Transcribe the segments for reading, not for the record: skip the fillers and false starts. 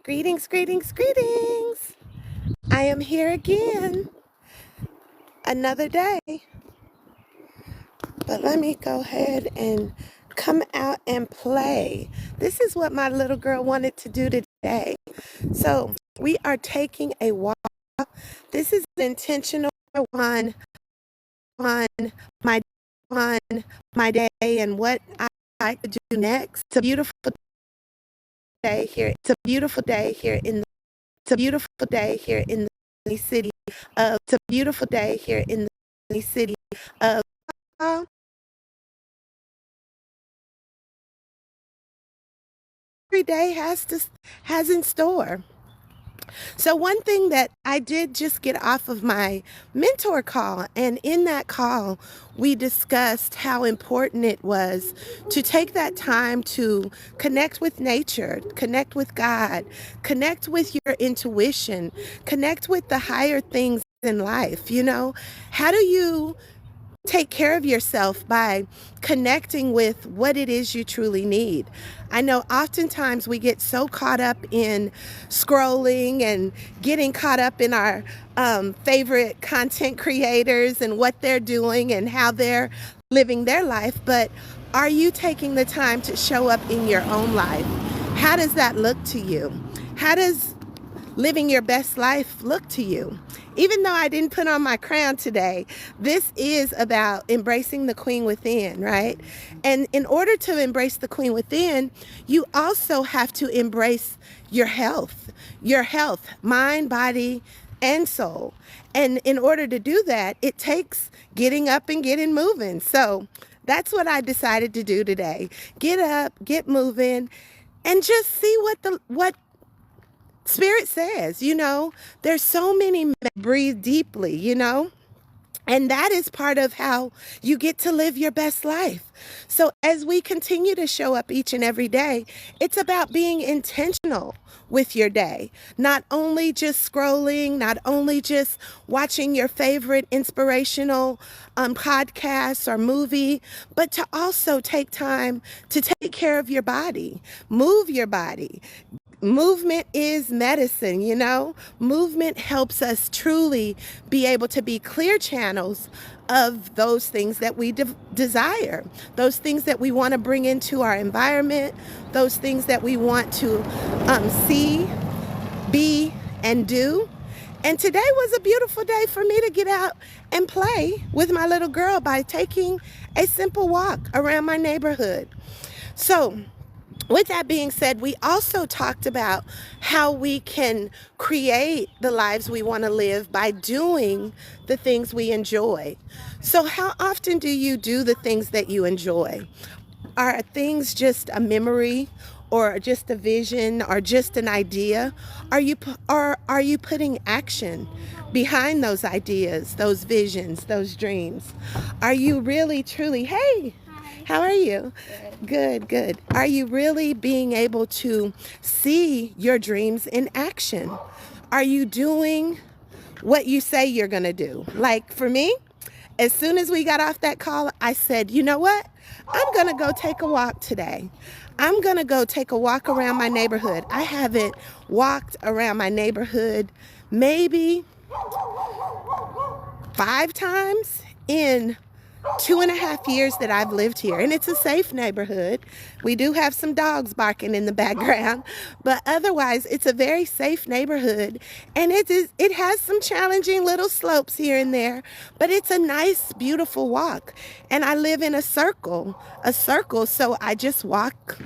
Greetings, greetings, greetings. I am here again. Another day. But let me go ahead and come out and play. This is what my little girl wanted to do today. So we are taking a walk. This is intentional on my on my day and what I like to do next. It's a beautiful day here. It's a beautiful day here in the city of. It's a beautiful day here in the city of. Every day has in store. So one thing that I did just get off of my mentor call, and in that call, we discussed how important it was to take that time to connect with nature, connect with God, connect with your intuition, connect with the higher things in life. How do you take care of yourself by connecting with what it is you truly need? I know oftentimes we get so caught up in scrolling and getting caught up in our favorite content creators and what they're doing and how they're living their life, but are you taking the time to show up in your own life? How does that look to you? How does living your best life look to you? Even though I didn't put on my crown today, this is about embracing the queen within, right? And in order to embrace the queen within, you also have to embrace your health, mind, body, and soul. And in order to do that, it takes getting up and getting moving. So that's what I decided to do today. Get up, get moving, and just see what Spirit says. There's so many. Breathe deeply, and that is part of how you get to live your best life. So as we continue to show up each and every day, it's about being intentional with your day. Not only just scrolling, not only just watching your favorite inspirational podcasts or movie, but to also take time to take care of your body, move your body. Movement is medicine. Movement helps us truly be able to be clear channels of those things that we desire, those things that we want to bring into our environment, those things that we want to see, be, and do. And today was a beautiful day for me to get out and play with my little girl by taking a simple walk around my neighborhood. So, with that being said, we also talked about how we can create the lives we want to live by doing the things we enjoy. So how often do you do the things that you enjoy? Are things just a memory or just a vision or just an idea? Are you putting action behind those ideas, those visions, those dreams? Are you really truly, hey, how are you? Good, good. Are you really being able to see your dreams in action? Are you doing what you say you're going to do? Like for me, as soon as we got off that call, I said, you know what? I'm going to go take a walk today. I'm going to go take a walk around my neighborhood. I haven't walked around my neighborhood maybe 5 times in 2.5 years that I've lived here, and it's a safe neighborhood. We do have some dogs barking in the background, but otherwise it's a very safe neighborhood, and it has some challenging little slopes here and there, but it's a nice, beautiful walk. And I live in a circle, so I just walk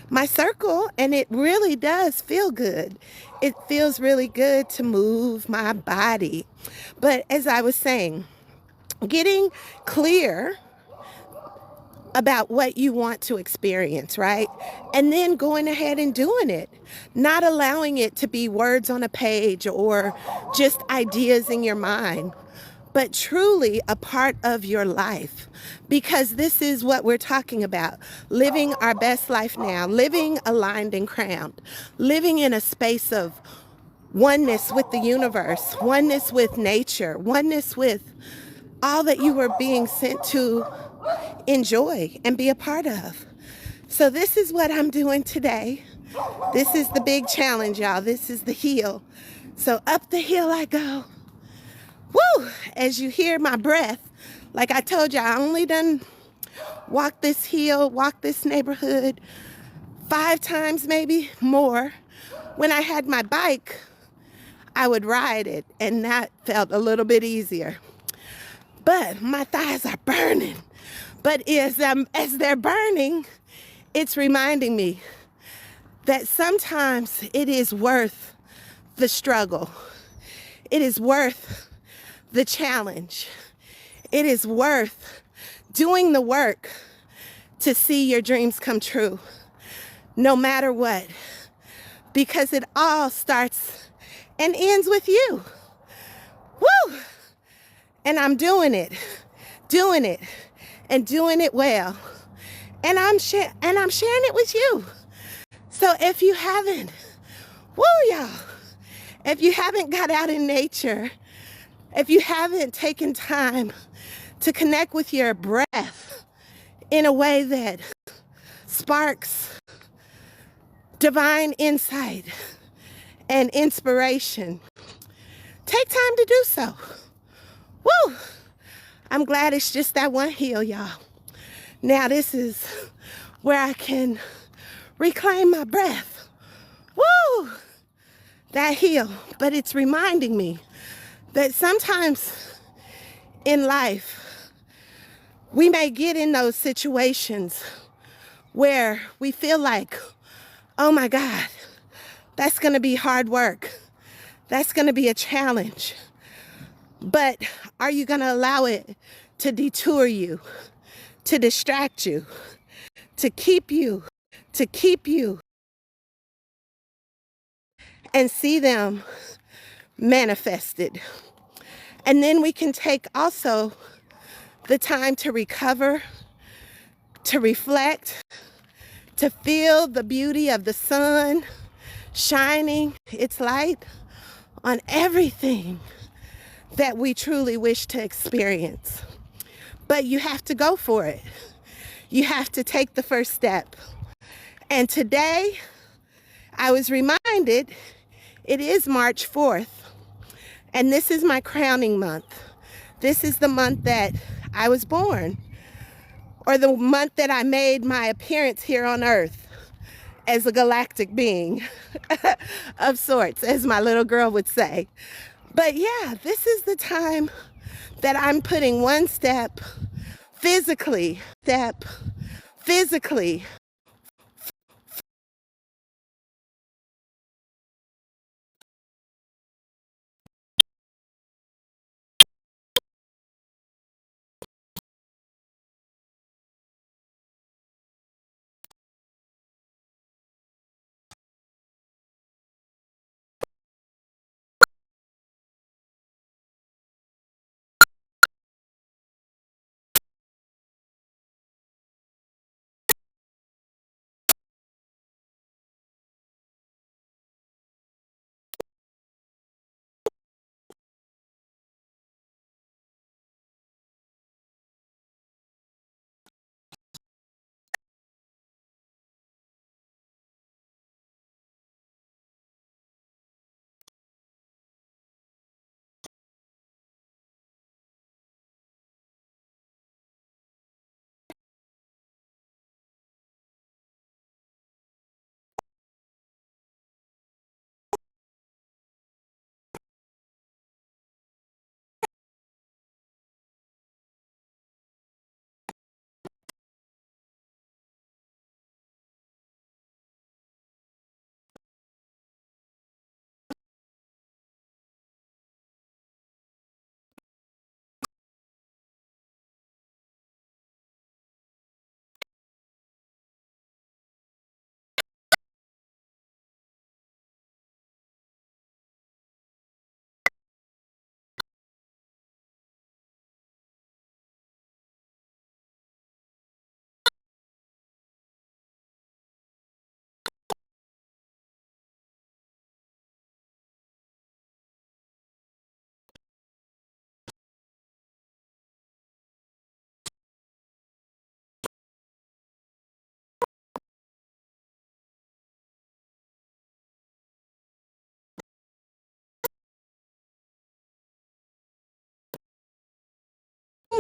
my circle, and it really does feel good. It feels really good to move my body. But as I was saying, getting clear about what you want to experience, right? And then going ahead and doing it, not allowing it to be words on a page or just ideas in your mind, but truly a part of your life. Because this is what we're talking about, living our best life now, living aligned and crowned, living in a space of oneness with the universe, oneness with nature, oneness with all that you were being sent to enjoy and be a part of. So this is what I'm doing today. This is the big challenge, y'all. This is the hill. So up the hill I go. Woo! As you hear my breath, like I told you, I only done walked this hill, walked this neighborhood 5 times, maybe more. When I had my bike, I would ride it, and that felt a little bit easier. But my thighs are burning. But as they're burning, it's reminding me that sometimes it is worth the struggle. It is worth the challenge. It is worth doing the work to see your dreams come true, no matter what, because it all starts and ends with you. Woo! And I'm doing it, and doing it well. And I'm sharing it with you. So if you haven't, woo, y'all, if you haven't got out in nature, if you haven't taken time to connect with your breath in a way that sparks divine insight and inspiration, take time to do so. Woo! I'm glad it's just that one hill, y'all. Now this is where I can reclaim my breath. Woo! That hill. But it's reminding me that sometimes in life, we may get in those situations where we feel like, oh my God, that's going to be hard work. That's going to be a challenge. But are you going to allow it to detour you, to distract you, to keep you, and see them manifested? And then we can take also the time to recover, to reflect, to feel the beauty of the sun shining its light on everything that we truly wish to experience. But you have to go for it. You have to take the first step. And today, I was reminded it is March 4th, and this is my crowning month. This is the month that I was born, or the month that I made my appearance here on Earth as a galactic being of sorts, as my little girl would say. But yeah, this is the time that I'm putting one step physically,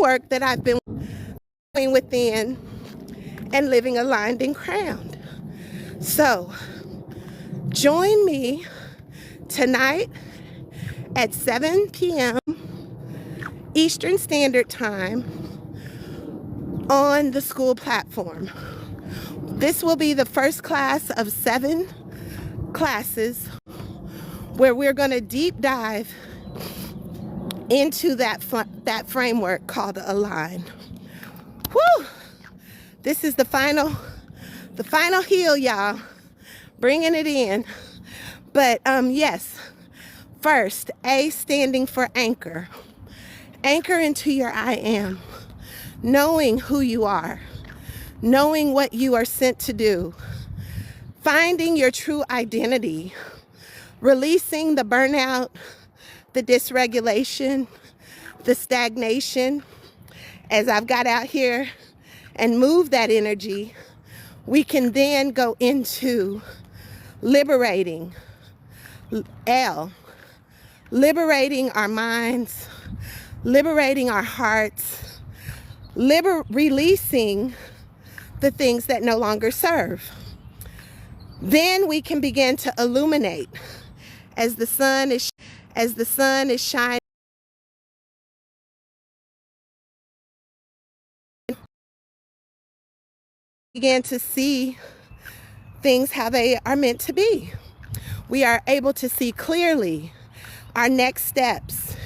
work that I've been doing within and living aligned and crowned. So join me tonight at 7 p.m. Eastern Standard Time on the school platform. This will be the first class of 7 classes where we're going to deep dive into that framework called Align. Woo! This is the final heel, y'all. Bringing it in. But yes, first, A standing for anchor. Anchor into your I am. Knowing who you are. Knowing what you are sent to do. Finding your true identity. Releasing the burnout, the dysregulation, the stagnation. As I've got out here and moved that energy, we can then go into liberating. L, liberating our minds, liberating our hearts, releasing the things that no longer serve. Then we can begin to illuminate as the sun is shining. Begin to see things how they are meant to be. We are able to see clearly our next steps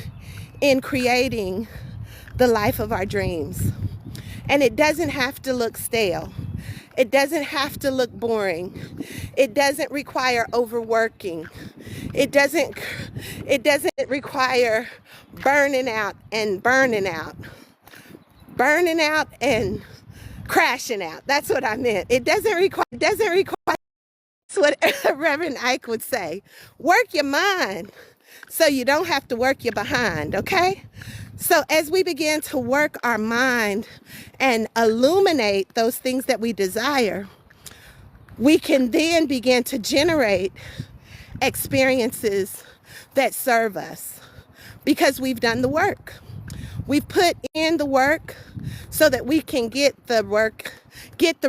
in creating the life of our dreams. And it doesn't have to look stale. It doesn't have to look boring. It doesn't require overworking. It doesn't require burning out and crashing out. That's what I meant. It doesn't require, that's what Reverend Ike would say. Work your mind so you don't have to work your behind, okay? So as we begin to work our mind and illuminate those things that we desire, we can then begin to generate experiences that serve us because we've done the work. We've put in the work so that we can get the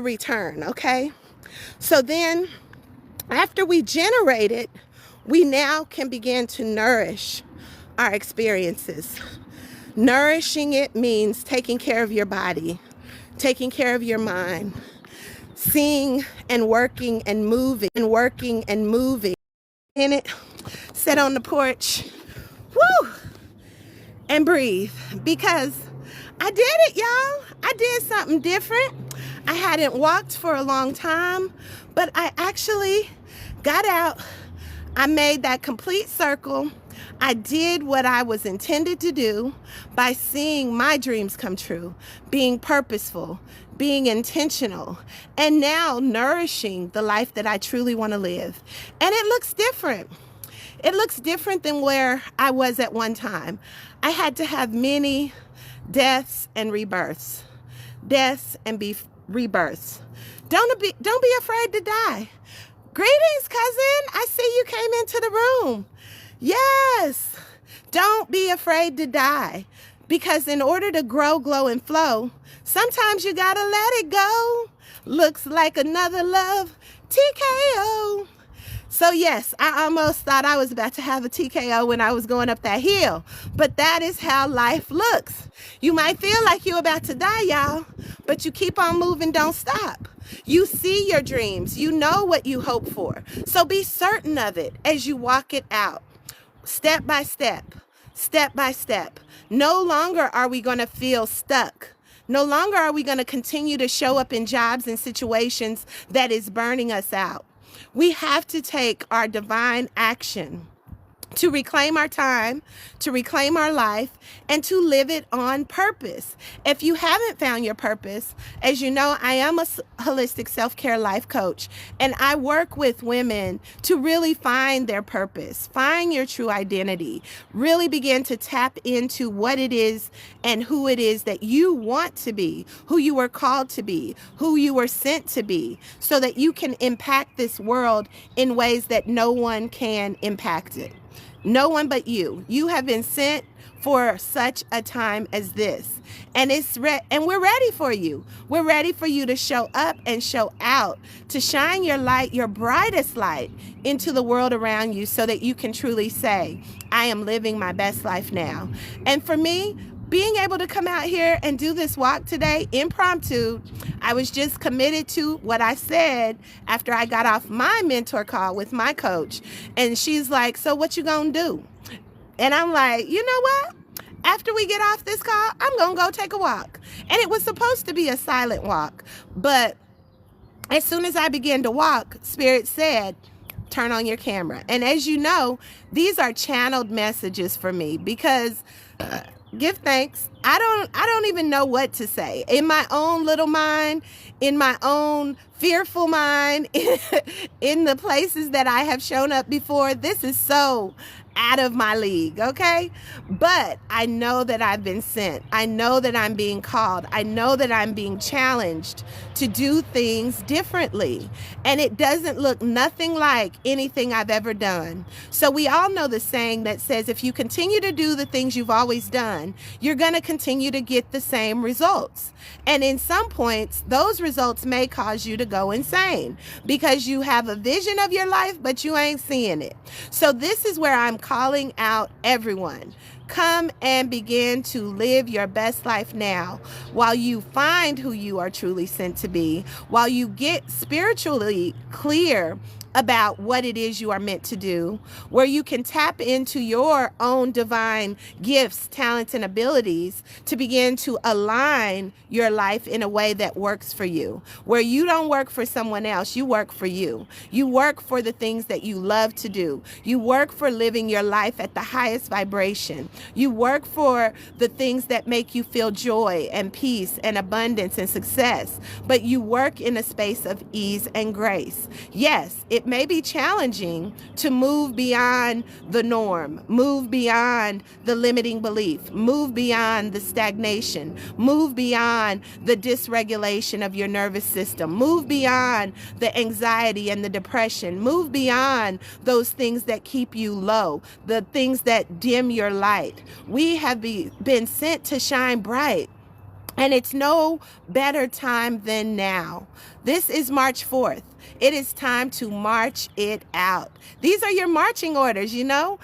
return, okay? So then after we generate it, we now can begin to nourish our experiences. Nourishing it means taking care of your body, taking care of your mind, seeing and working and moving in it. Sit on the porch, woo, and breathe, because I did it, y'all. I did something different. I hadn't walked for a long time, but I actually got out. I made that complete circle. I did what I was intended to do by seeing my dreams come true, being purposeful, being intentional, and now nourishing the life that I truly want to live. And it looks different. It looks different than where I was at one time. I had to have many deaths and rebirths. Deaths and rebirths. Don't be afraid to die. Greetings, cousin. I see you came into the room. Yes. Don't be afraid to die. Because in order to grow, glow, and flow, sometimes you gotta let it go. Looks like another love. TKO. So yes, I almost thought I was about to have a TKO when I was going up that hill. But that is how life looks. You might feel like you're about to die, y'all, but you keep on moving, don't stop. You see your dreams. You know what you hope for. So be certain of it as you walk it out. Step by step, step by step. No longer are we going to feel stuck. No longer are we going to continue to show up in jobs and situations that is burning us out. We have to take our divine action to reclaim our time, to reclaim our life, and to live it on purpose. If you haven't found your purpose, as you know, I am a holistic self-care life coach, and I work with women to really find their purpose, find your true identity, really begin to tap into what it is and who it is that you want to be, who you were called to be, who you were sent to be, so that you can impact this world in ways that no one can impact it. No one but you. You have been sent for such a time as this. And and we're ready for you. We're ready for you to show up and show out, to shine your light, your brightest light, into the world around you so that you can truly say, I am living my best life now. And for me, being able to come out here and do this walk today, impromptu, I was just committed to what I said after I got off my mentor call with my coach. And she's like, so what you gonna do? And I'm like, you know what? After we get off this call, I'm gonna go take a walk. And it was supposed to be a silent walk. But as soon as I began to walk, Spirit said, turn on your camera. And as you know, these are channeled messages for me because give thanks. I don't even know what to say. In my own little mind, in my own fearful mind, in the places that I have shown up before, this is so out of my league, okay? But I know that I've been sent. I know that I'm being called. I know that I'm being challenged to do things differently. And it doesn't look nothing like anything I've ever done. So we all know the saying that says, if you continue to do the things you've always done, you're going to continue to get the same results. And in some points, those results may cause you to go insane because you have a vision of your life, but you ain't seeing it. So this is where I'm calling out everyone. Come and begin to live your best life now while you find who you are truly sent to be, while you get spiritually clear about what it is you are meant to do, where you can tap into your own divine gifts, talents, and abilities to begin to align your life in a way that works for you, where you don't work for someone else, you work for you. You work for the things that you love to do. You work for living your life at the highest vibration. You work for the things that make you feel joy and peace and abundance and success, but you work in a space of ease and grace. Yes, it may be challenging to move beyond the norm, move beyond the limiting belief, move beyond the stagnation, move beyond the dysregulation of your nervous system, move beyond the anxiety and the depression, move beyond those things that keep you low, the things that dim your light. We have been sent to shine bright. And it's no better time than now. This is March 4th. It is time to march it out. These are your marching orders, you know,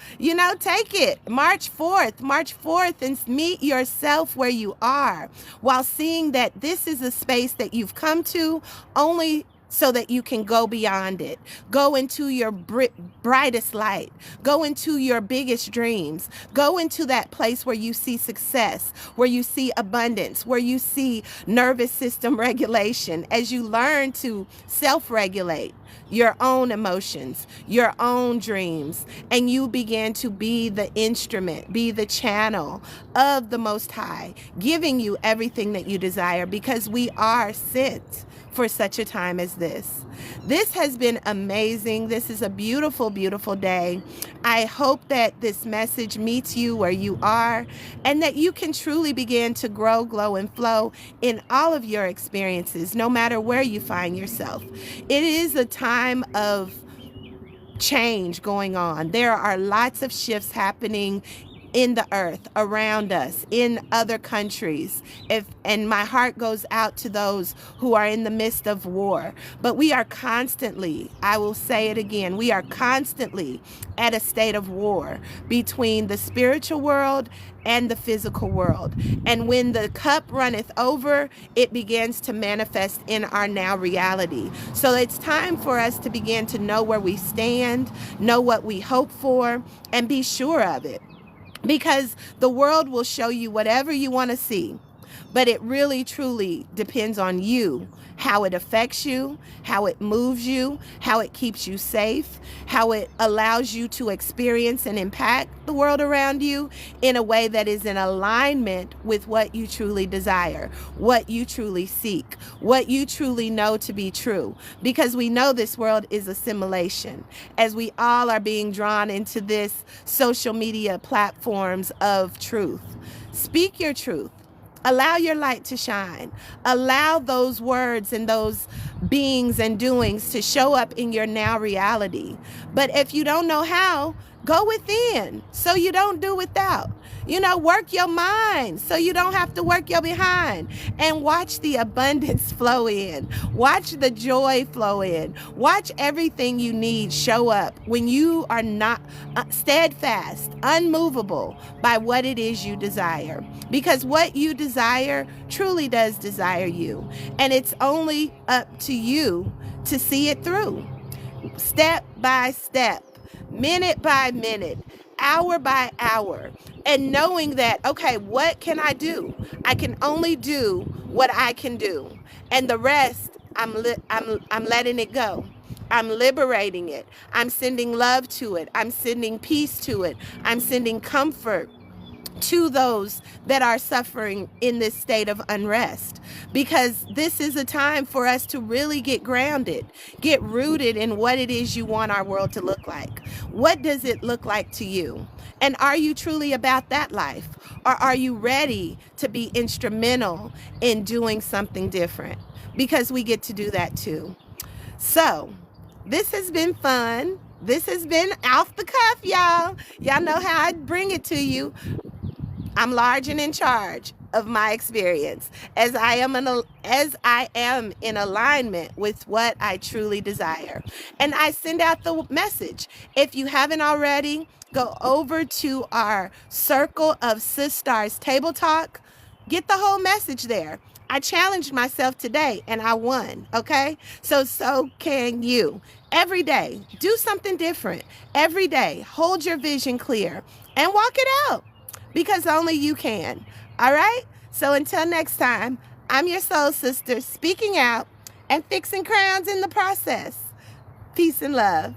take it. March 4th and meet yourself where you are while seeing that this is a space that you've come to only so that you can go beyond it. Go into your brightest light. Go into your biggest dreams. Go into that place where you see success, where you see abundance, where you see nervous system regulation as you learn to self-regulate your own emotions, your own dreams, and you begin to be the instrument, be the channel of the Most High, giving you everything that you desire because we are sent for such a time as this. This has been amazing. This is a beautiful, beautiful day. I hope that this message meets you where you are and that you can truly begin to grow, glow, and flow in all of your experiences, no matter where you find yourself. It is a time of change going on. There are lots of shifts happening in the earth, around us, in other countries. And my heart goes out to those who are in the midst of war. But we are constantly, I will say it again, we are constantly at a state of war between the spiritual world and the physical world. And when the cup runneth over, it begins to manifest in our now reality. So it's time for us to begin to know where we stand, know what we hope for, and be sure of it. Because the world will show you whatever you want to see, but it really truly depends on you, how it affects you, how it moves you, how it keeps you safe, how it allows you to experience and impact the world around you in a way that is in alignment with what you truly desire, what you truly seek, what you truly know to be true. Because we know this world is a simulation, as we all are being drawn into this social media platforms of truth. Speak your truth. Allow your light to shine. Allow those words and those beings and doings to show up in your now reality. But if you don't know how, go within so you don't do without. Work your mind so you don't have to work your behind, and watch the abundance flow in. Watch the joy flow in. Watch everything you need show up when you are not steadfast, unmovable by what it is you desire. Because what you desire truly does desire you. And it's only up to you to see it through. Step by step, minute by minute, hour by hour, and knowing that, okay, what can I do? I can only do what I can do, and the rest, I'm letting it go. I'm liberating it. I'm sending love to it. I'm sending peace to it. I'm sending comfort to those that are suffering in this state of unrest, because this is a time for us to really get grounded, get rooted in what it is you want our world to look like. What does it look like to you? And are you truly about that life? Or are you ready to be instrumental in doing something different? Because we get to do that too. So this has been fun. This has been off the cuff, y'all. Y'all know how I bring it to you. I'm large and in charge of my experience, as I am in alignment with what I truly desire. And I send out the message. If you haven't already, go over to our Circle of Sisters Table Talk. Get the whole message there. I challenged myself today and I won, okay? So can you. Every day, do something different. Every day, hold your vision clear and walk it out, because only you can. All right? So until next time, I'm your soul sister, speaking out and fixing crowns in the process. Peace and love.